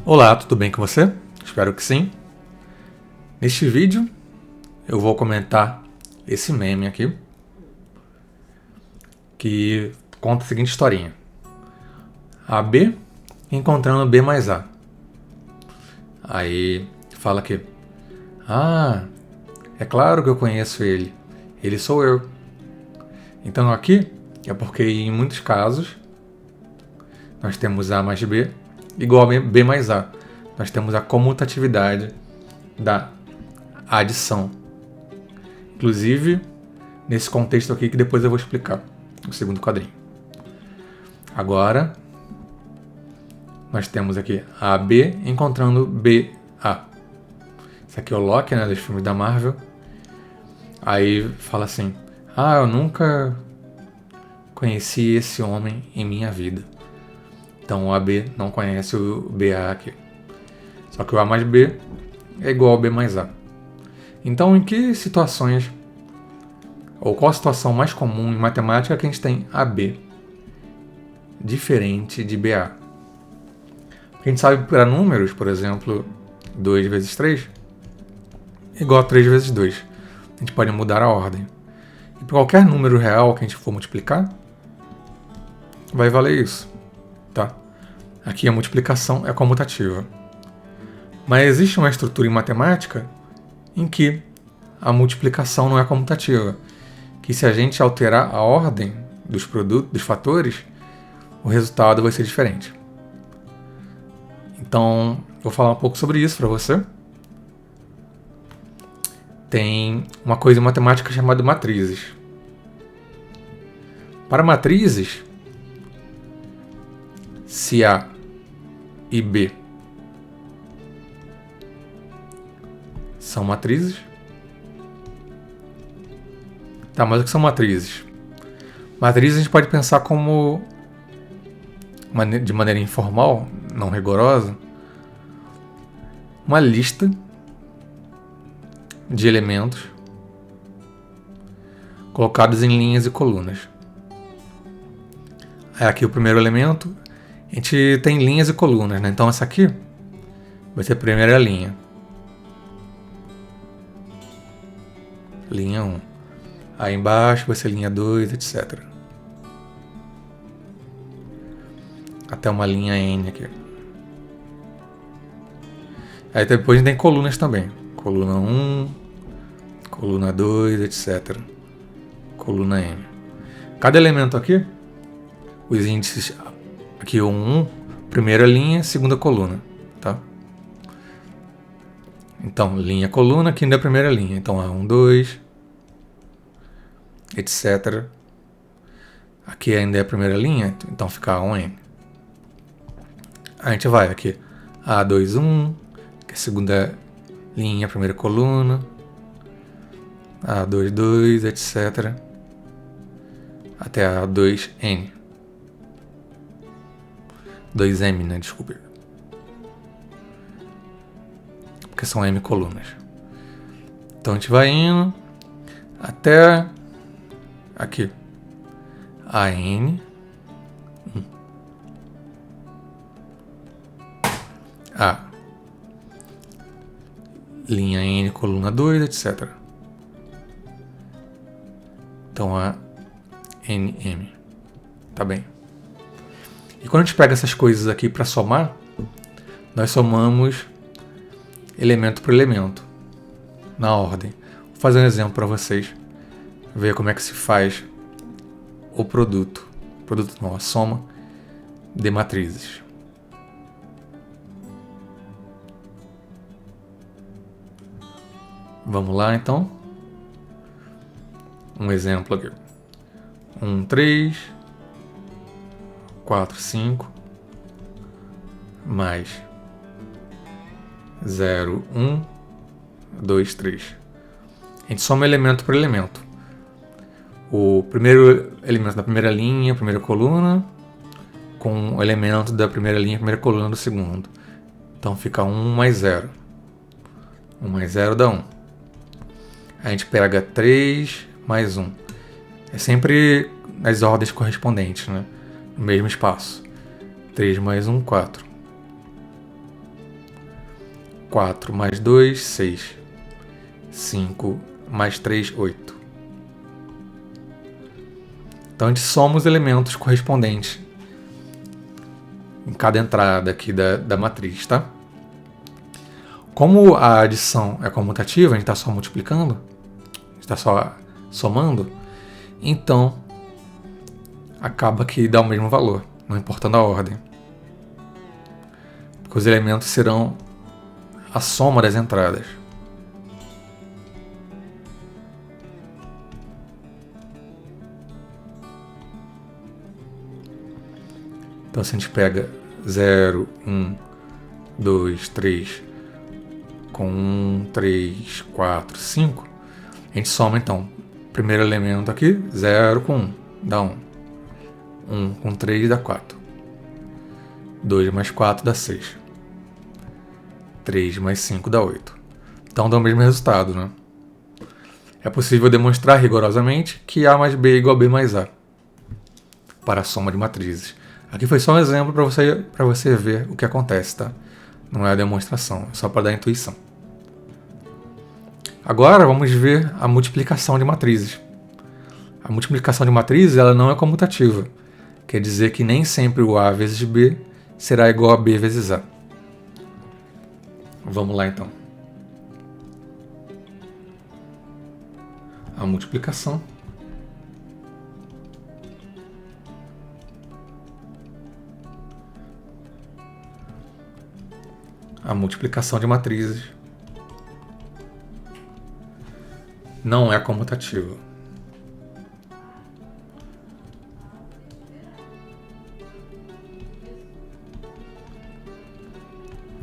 Olá, tudo bem com você? Espero que sim. Neste vídeo eu vou comentar esse meme aqui que conta a seguinte historinha. AB encontrando B mais A. Aí fala que é claro que eu conheço ele. Ele sou eu. Então aqui é porque em muitos casos nós temos A mais B igual a B mais A. Nós temos a comutatividade da adição. Inclusive, nesse contexto aqui que depois eu vou explicar no segundo quadrinho. Agora, nós temos aqui AB encontrando BA. Esse aqui é o Loki, né, dos filmes da Marvel. Aí fala assim, eu nunca conheci esse homem em minha vida. Então o AB não conhece o BA aqui. Só que o A mais B é igual ao B mais A. Então em que situações, ou qual a situação mais comum em matemática que a gente tem AB diferente de BA? Porque a gente sabe que para números, por exemplo, 2 vezes 3 é igual a 3 vezes 2. A gente pode mudar a ordem. E para qualquer número real que a gente for multiplicar, vai valer isso. Tá? Aqui a multiplicação é comutativa. Mas existe uma estrutura em matemática em que a multiplicação não é comutativa. Que se a gente alterar a ordem dos produtos, dos fatores, o resultado vai ser diferente. Então, vou falar um pouco sobre isso para você. Tem uma coisa em matemática chamada matrizes. Para matrizes, se A e B são matrizes. Tá, mas o que são matrizes? Matrizes a gente pode pensar como, de maneira informal, não rigorosa, uma lista de elementos colocados em linhas e colunas. Aqui o primeiro elemento, a gente tem linhas e colunas, né? Então essa aqui vai ser a primeira linha. Linha 1. Aí embaixo vai ser linha 2, etc. Até uma linha N aqui. Aí depois a gente tem colunas também. Coluna 1, coluna 2, etc. Coluna M. Cada elemento aqui, os índices, aqui o 1, primeira linha, segunda coluna. Tá? Então, linha, coluna, aqui ainda é a primeira linha. Então, A1, 2, etc. Aqui ainda é a primeira linha, então fica A1N. A gente vai aqui, A2, 1, que é a segunda linha, primeira coluna. A2, 2, etc. Até A2N. 2M, né? Desculpe. Porque são M colunas. Então a gente vai indo até aqui. AN. A. Linha N, coluna 2, etc. Então a NM. Tá bem? E quando a gente pega essas coisas aqui para somar, nós somamos elemento por elemento, na ordem. Vou fazer um exemplo para vocês, ver como é que se faz o produto. Produto não, a soma de matrizes. Vamos lá então. Um exemplo aqui. 1, 3, 4, 5, mais 0, 1, 2, 3. A gente soma elemento por elemento. O primeiro elemento da primeira linha, primeira coluna, com o elemento da primeira linha, primeira coluna do segundo. Então fica 1 mais 0. 1 mais 0 dá 1. A gente pega 3 mais 1. É sempre nas ordens correspondentes, né? No mesmo espaço. 3 mais 1, 4. 4 mais 2, 6. 5 mais 3, 8. Então a gente soma os elementos correspondentes em cada entrada aqui da matriz, tá? Como a adição é comutativa, a gente está só multiplicando, a gente está só somando, então acaba que dá o mesmo valor, não importando a ordem. Porque os elementos serão a soma das entradas. Então se a gente pega 0, 1, 2, 3, com 1, 3, 4, 5, a gente soma então. Primeiro elemento aqui, 0 com 1, dá 1. 1 com 3 dá 4. 2 mais 4 dá 6. 3 mais 5 dá 8. Então dá o mesmo resultado, né? É possível demonstrar rigorosamente que A mais B é igual a B mais A para a soma de matrizes. Aqui foi só um exemplo para você ver o que acontece, tá? Não é a demonstração, é só para dar intuição. Agora vamos ver a multiplicação de matrizes. A multiplicação de matrizes ela não é comutativa. Quer dizer que nem sempre o A vezes B será igual a B vezes A. Vamos lá então. A multiplicação. A multiplicação de matrizes não é comutativa.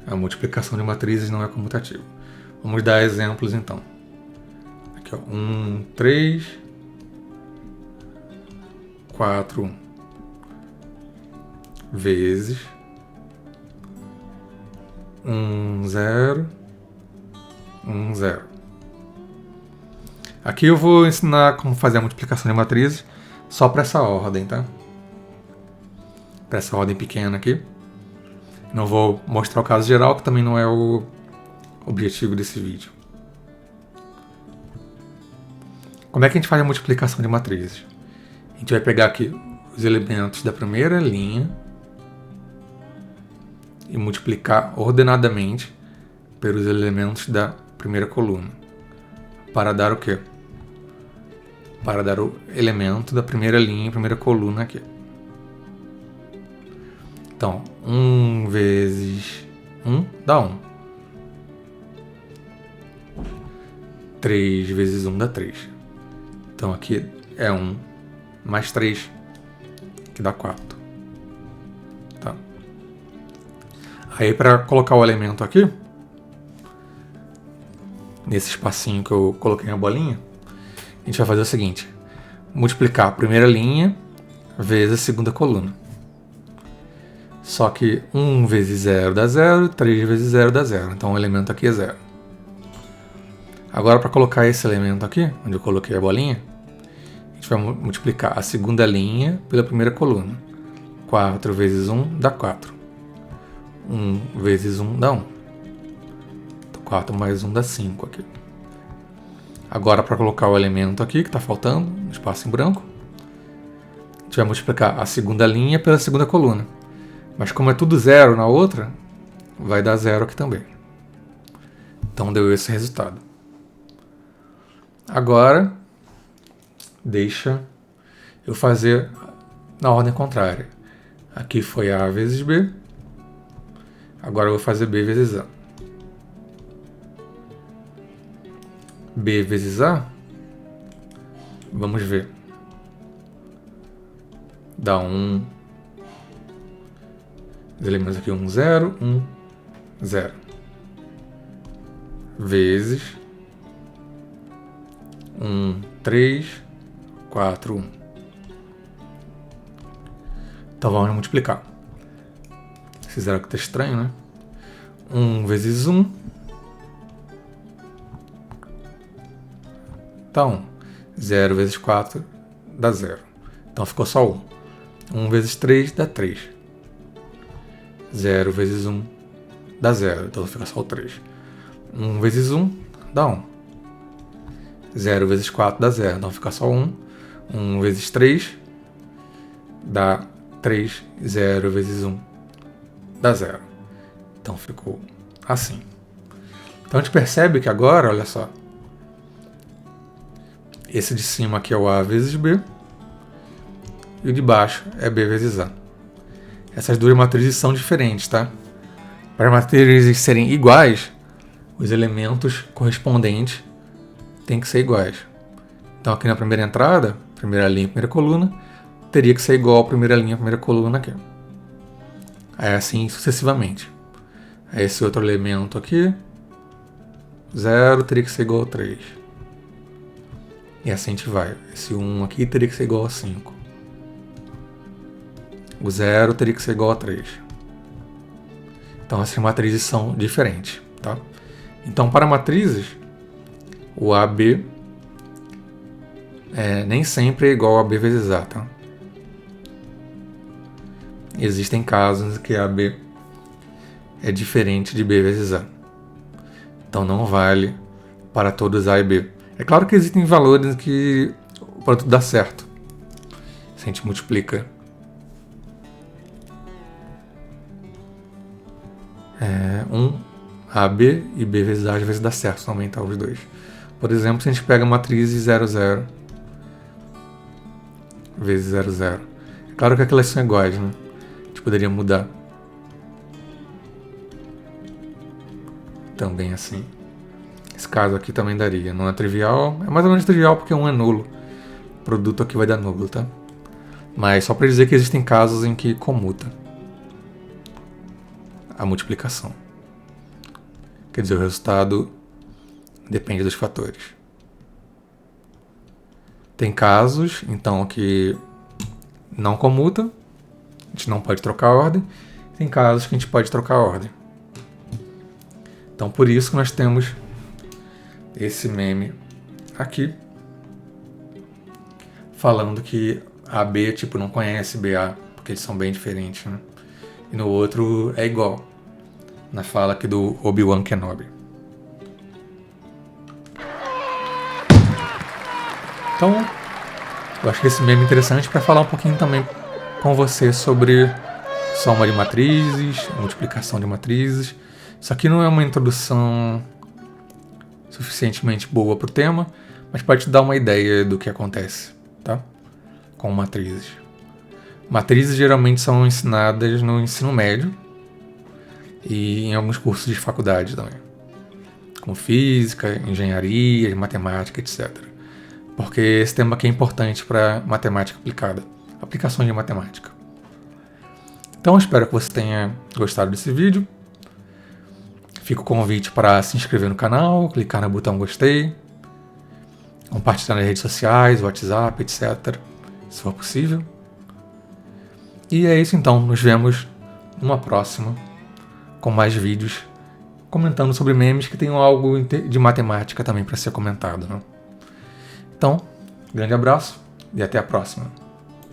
A multiplicação de matrizes não é comutativa. Vamos dar exemplos então. Aqui, ó, 1, 3, 4, 1. Vezes 1, 0, 1, 0. Aqui eu vou ensinar como fazer a multiplicação de matrizes só para essa ordem, tá? Para essa ordem pequena aqui. Não vou mostrar o caso geral, que também não é o objetivo desse vídeo. Como é que a gente faz a multiplicação de matrizes? A gente vai pegar aqui os elementos da primeira linha e multiplicar ordenadamente pelos elementos da primeira coluna. Para dar o quê? Para dar o elemento da primeira linha, primeira coluna aqui. Então, 1 vezes 1 dá 1. 3 vezes 1 dá 3. Então aqui é 1 mais 3, que dá 4. Tá? Aí para colocar o elemento aqui, nesse espacinho que eu coloquei a bolinha, a gente vai fazer o seguinte: multiplicar a primeira linha vezes a segunda coluna. Só que 1 vezes 0 dá 0, 3 vezes 0 dá 0. Então o elemento aqui é 0. Agora para colocar esse elemento aqui, onde eu coloquei a bolinha, a gente vai multiplicar a segunda linha pela primeira coluna. 4 vezes 1 dá 4. 1 vezes 1 dá 1. 4 mais 1 dá 5 aqui. Agora para colocar o elemento aqui, que está faltando, no espaço em branco, a gente vai multiplicar a segunda linha pela segunda coluna. Mas como é tudo 0 na outra, vai dar 0 aqui também. Então deu esse resultado. Agora, deixa eu fazer na ordem contrária. Aqui foi A vezes B. Agora eu vou fazer B vezes A. B vezes A, vamos ver. Dá 1. Os elementos aqui 1, 0, 1, 0. Vezes 1, 3, 4, 1. Então vamos multiplicar. Esse 0 aqui está estranho, né? 1 vezes 1 dá 1. 0 vezes 4 dá 0. Então ficou só 1. 1 vezes 3 dá 3. 0 vezes 1 dá 0. Então fica só o 3. 1 vezes 1 dá 1. 0 vezes 4 dá 0, então fica só 1. 1 vezes 3 dá 3. 0 vezes 1 dá 0. Então ficou assim. Então a gente percebe que agora, olha só, esse de cima aqui é o A vezes B e o de baixo é B vezes A. Essas duas matrizes são diferentes, tá? Para as matrizes serem iguais, os elementos correspondentes têm que ser iguais. Então aqui na primeira entrada, primeira linha, primeira coluna, teria que ser igual a primeira linha, primeira coluna aqui. Aí assim sucessivamente. Aí esse outro elemento aqui, 0 teria que ser igual a 3. E assim a gente vai. Esse 1 aqui teria que ser igual a 5. O 0 teria que ser igual a 3. Então essas matrizes são diferentes, tá? Então para matrizes, o AB nem sempre é igual a B vezes A, tá? Existem casos em que AB é diferente de B vezes A. Então não vale para todos A e B. É claro que existem valores em que o produto dá certo. Se a gente multiplica 1 AB e B vezes A às vezes dá certo, se aumentar os dois. Por exemplo, se a gente pega a matriz 0, 0 vezes 0, 0. É claro que aquelas são iguais, né? A gente poderia mudar também assim. Esse caso aqui também daria. Não é trivial, é mais ou menos trivial porque 1 é nulo. O produto aqui vai dar nulo, tá? Mas só para dizer que existem casos em que comuta a multiplicação. Quer dizer, o resultado depende dos fatores. Tem casos, então, que não comuta, a gente não pode trocar a ordem. Tem casos que a gente pode trocar a ordem. Então, por isso que nós temos esse meme aqui, falando que AB tipo não conhece BA, porque eles são bem diferentes, né? E no outro é igual, na fala aqui do Obi-Wan Kenobi. Então, eu acho que esse meme é interessante para falar um pouquinho também com você sobre soma de matrizes, multiplicação de matrizes. Isso aqui não é uma introdução suficientemente boa para o tema, mas pode te dar uma ideia do que acontece, tá? Com matrizes. Matrizes geralmente são ensinadas no ensino médio e em alguns cursos de faculdade também, como física, engenharia, matemática, etc. Porque esse tema aqui é importante para matemática aplicada, aplicações de matemática. Então eu espero que você tenha gostado desse vídeo. Fica o convite para se inscrever no canal, clicar no botão gostei, compartilhar nas redes sociais, WhatsApp, etc. Se for possível. E é isso então, nos vemos numa próxima com mais vídeos comentando sobre memes que tenham algo de matemática também para ser comentado, né? Então, grande abraço e até a próxima.